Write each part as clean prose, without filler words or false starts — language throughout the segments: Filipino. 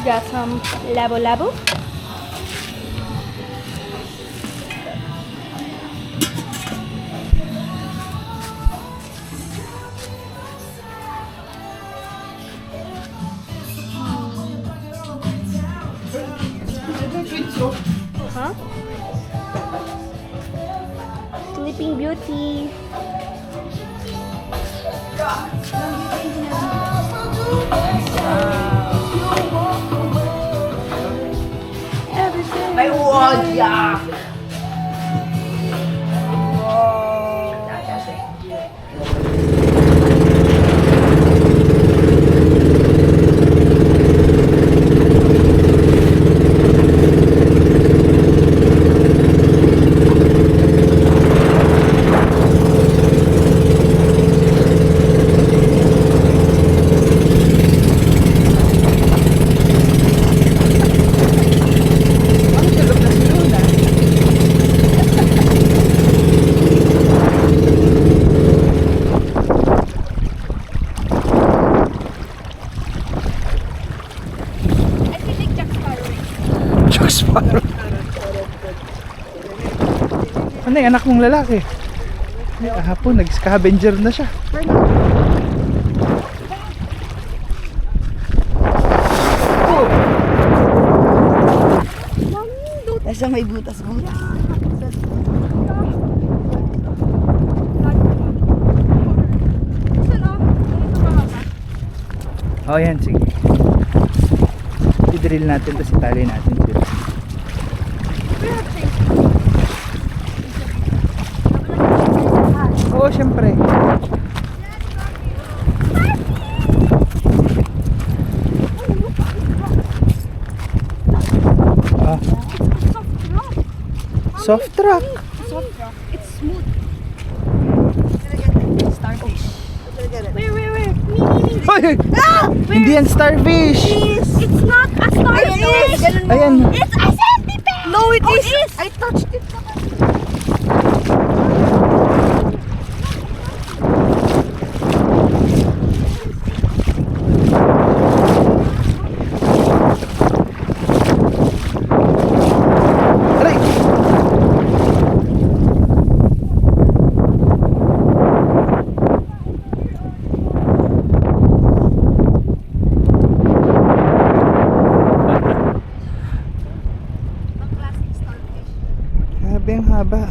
Got some labo-labo. Huh? Sleeping Beauty. Everything. May wodya! Ano yung anak mong lalaki? Kahapon nag-scavenger na siya. Nasa may butas-butas. Oh yan, sige. I-drill natin tapos itali natin sila. Oo, syempre. Ah. Soft rock. It's smooth. Starfish. Where? Ay! Hindi yan starfish! It's not a starfish. Ayan. It's a centipede. No, it is. It is. I touched it. Aray! Grabe ang haba.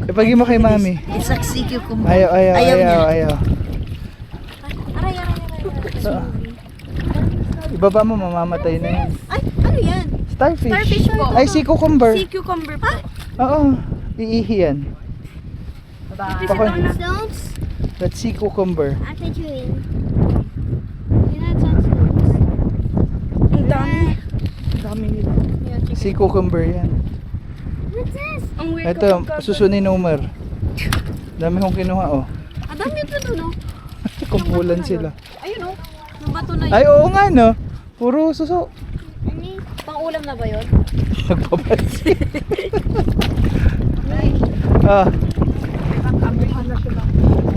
Ipagi mo kay mami. It's like sea cucumber. Ayaw. Aray. So, ibaba mo, mamamatay na yan. Ay, ano yan? Starfish. Starfish po. Ay, sea cucumber. Sea cucumber po. Oo, iihi yan. Is it on stones? That's sea cucumber. Ate Julie. You're not on stones. Ang dami. Ang dami nila. Sea cucumber yan. What's this? Ang weird Ito, susunin number. Dami kong kinuha, oh. Ang dami ito doon, no? Kumpulan sila. Ayun, no? Yung bato na yun. Ay, oo nga, no? Puro suso. Pang-ulam na ba yun? Nagpapansin. Ah.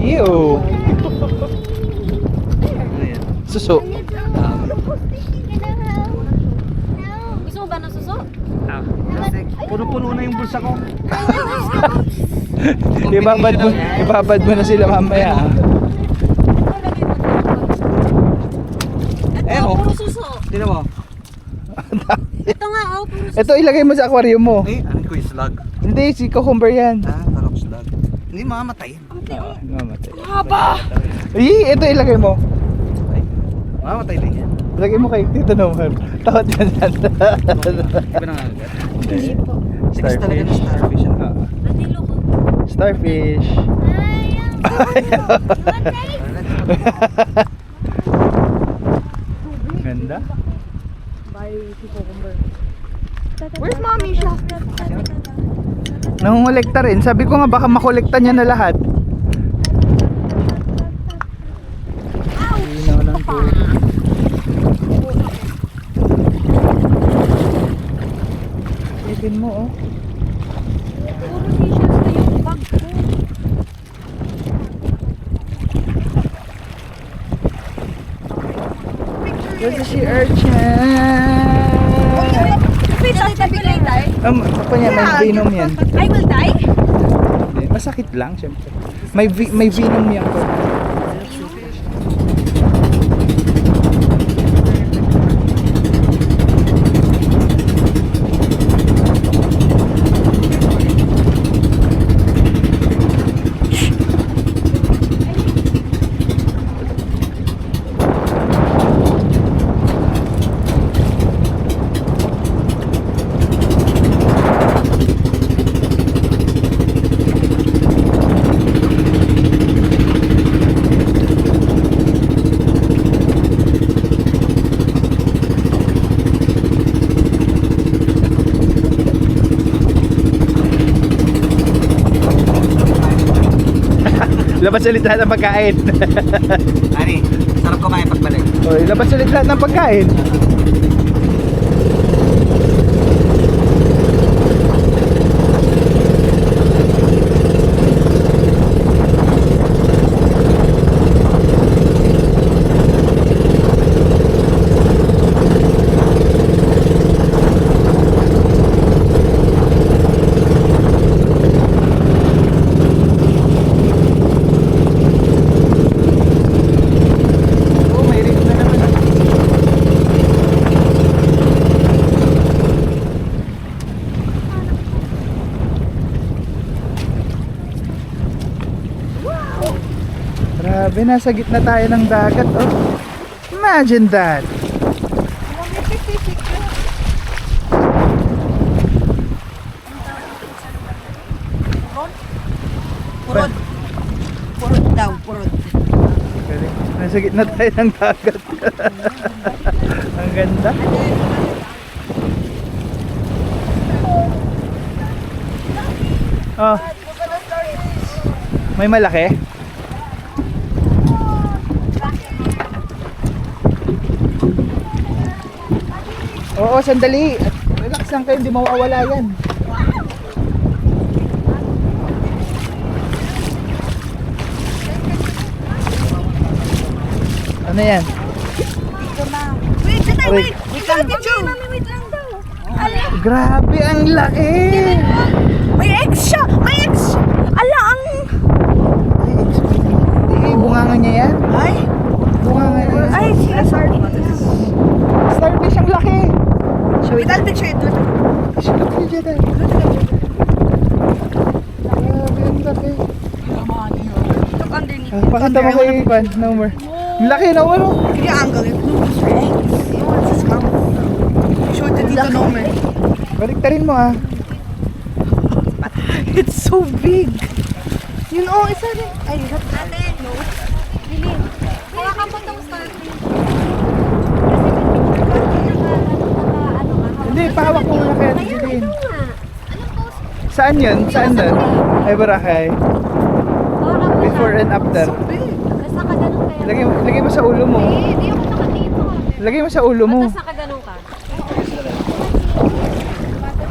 Ew. Suso. Gusto mo ba ng suso? Puno-puno na yung bulsa ko. Ibabad mo na sila mamaya. Eh, oh. Puro suso. Tignan mo. Ito nga, oh, puro suso. Ito ilagay mo sa aquarium mo. Eh, ano ko yung slug? Hindi, si cucumber yan. Ah, tarok slug. Hindi mamamatay. Mamatay. Haba! Ito ilagay mo. Ay, mamamatay din yan. Lagay mo kay Tito Nomer. Takot yan. Iba na nga agad. Hindi po. Tigas talaga ng starfish. Anilo ko. Starfish. Ganda. Where's mommy siya? Nangungulekta rin. Sabi ko nga baka makolekta niya na lahat. Linaw ng tubig. Ipin mo oh. Puro t-shirts na yung bag ko. This is si Urchin. Wait, I'll take it later. Ako niya, may venom yan. I will die? Hindi, masakit lang, syempre. May venom yan ko. Labas ulit lahat ng pagkain. Ani, sarap kumain pagbalik. O, labas ulit lahat ng pagkain. Oh, may rig na naman. Grabe, nasa gitna tayo ng dagat, oh. Imagine that. Purod. Purod daw, purod. Nasa gitna tayo ng dagat. Ang ganda. Oh. May malaki? Oo, sandali. Relax lang kayo, hindi mawawala yan. Ano yan? Wait, Wait. wait lang, mami, wait lang daw. Ala, Grabe, ang laki! may eggs siya! May eggs! Ala, ang... Hindi, bunganga niya yan. Ay! Bunganga niya. Ay, siya, sorry. Starfish, ang laki! Wait, I'll picture it. Laki dyan eh. Grabe, ang laki. Look underneath. Pakita mo kay Ivan, no more. Ang laki, no more. Can you angle it? Look, it's eggs. You want this mouth? Show it to Tito Nomer. Baliktarin mo ah. It's so big. Yun, oh, isa rin. Ay, ate. No. Lili, kaya ka punta mo starfish. Hindi, pahawak mo muna kaya Jeline. Saan yun? Saan doon? Ay, Boracay. Before and after. Basta ka ganun kaya. Lagay mo sa ulo mo. Hindi ako nakatito. Lagay mo sa ulo mo. Basta ka ganun ka.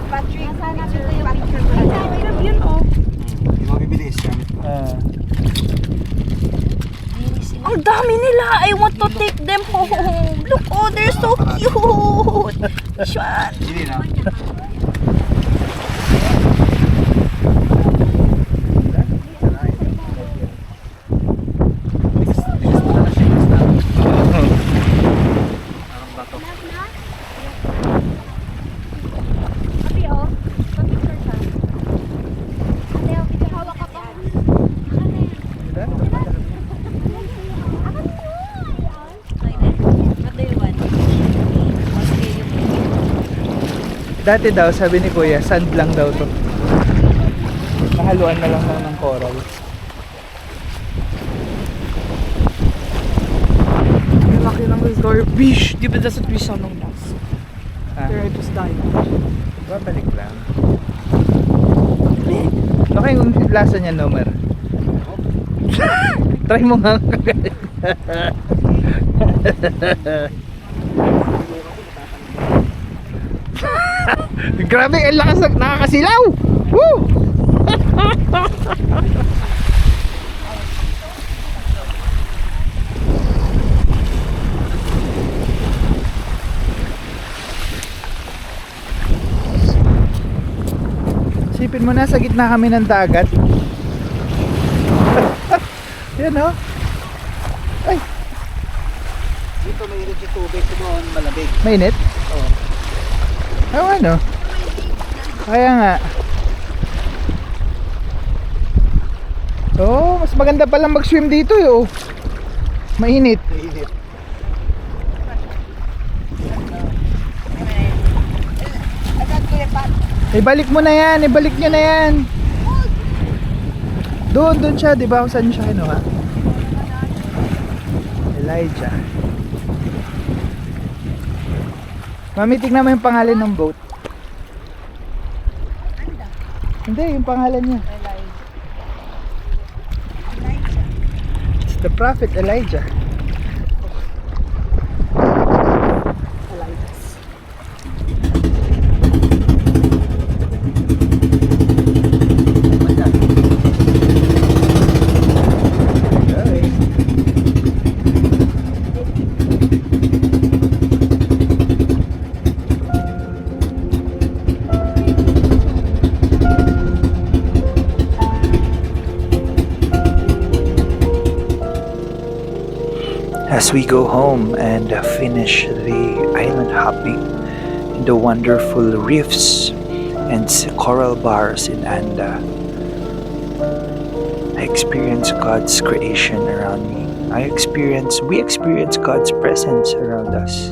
Patrick, sana dito yung picture ko. Yun, oh. Hindi mo bibilis yan. Ah. Ang dami nila. I want to take them home. Look, oh, they're so cute. Shuan. Hindi na. Ate, oh. Pa-picture siya. Ate, oh, picture hawak ka pa. What do you want? Dati daw, sabi ni Kuya, sand lang daw to. Nahaluan na lang ng coral. Ang laki ng starfish. Di ba that's what we saw nung last? Pero it was dying. Babalik lang. Okay yung lasa niya, Nomer. Try mo nga kagad. Grabe, ang lakas nakakasilaw! Woo! Isipin mo na, sa gitna kami ng dagat. Yan o. Ay, Dito mainit yung tubig, doon malamig. mainit? Oo. Oo, ano? Kaya nga. Oh, mas maganda palang mag-swim dito eh, oh. Mainit. Mainit. Ibalik mo na yan, ibalik nyo na yan. Doon siya, di ba kung saan siya kinuha? Elijah. Mami, tignan mo yung pangalan ng boat. Hindi, yung pangalan niya. It's the prophet Elijah. As we go home and finish the island hopping in the wonderful reefs and coral bars in Anda, I experience God's creation around me. We experience God's presence around us.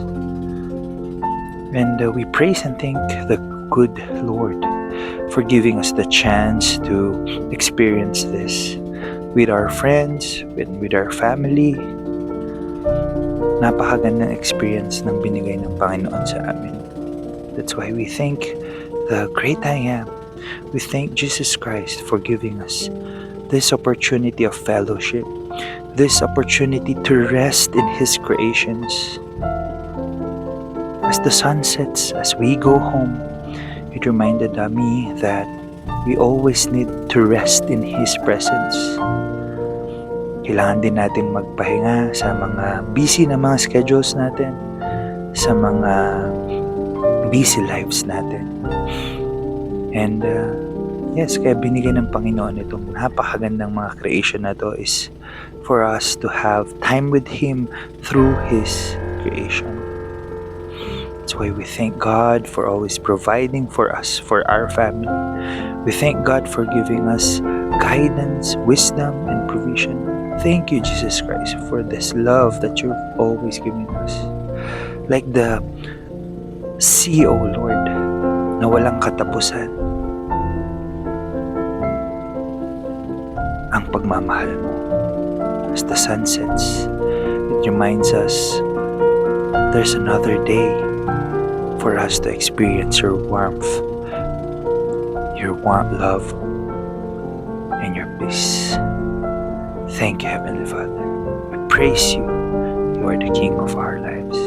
And we praise and thank the good Lord for giving us the chance to experience this with our friends, with our family. Napakagandang experience ng binigay ng Panginoon sa amin. That's why we thank the great I Am. We thank Jesus Christ for giving us this opportunity of fellowship, this opportunity to rest in His creations. As the sun sets, as we go home, it reminded me that we always need to rest in His presence. Kailangan din natin magpahinga sa mga busy na mga schedules natin, sa mga busy lives natin. And yes, kaya binigay ng Panginoon itong napakagandang mga creation na to is for us to have time with Him through His creation. That's why we thank God for always providing for us, for our family. We thank God for giving us guidance, wisdom, and provision. Thank you, Jesus Christ, for this love that you've always given us. Like the sea, O Lord, na walang katapusan. Ang pagmamahal mo. As the sun sets, it reminds us there's another day for us to experience your warmth, your warm love, and your peace. Thank you, Heavenly Father. We praise you. You are the King of our lives.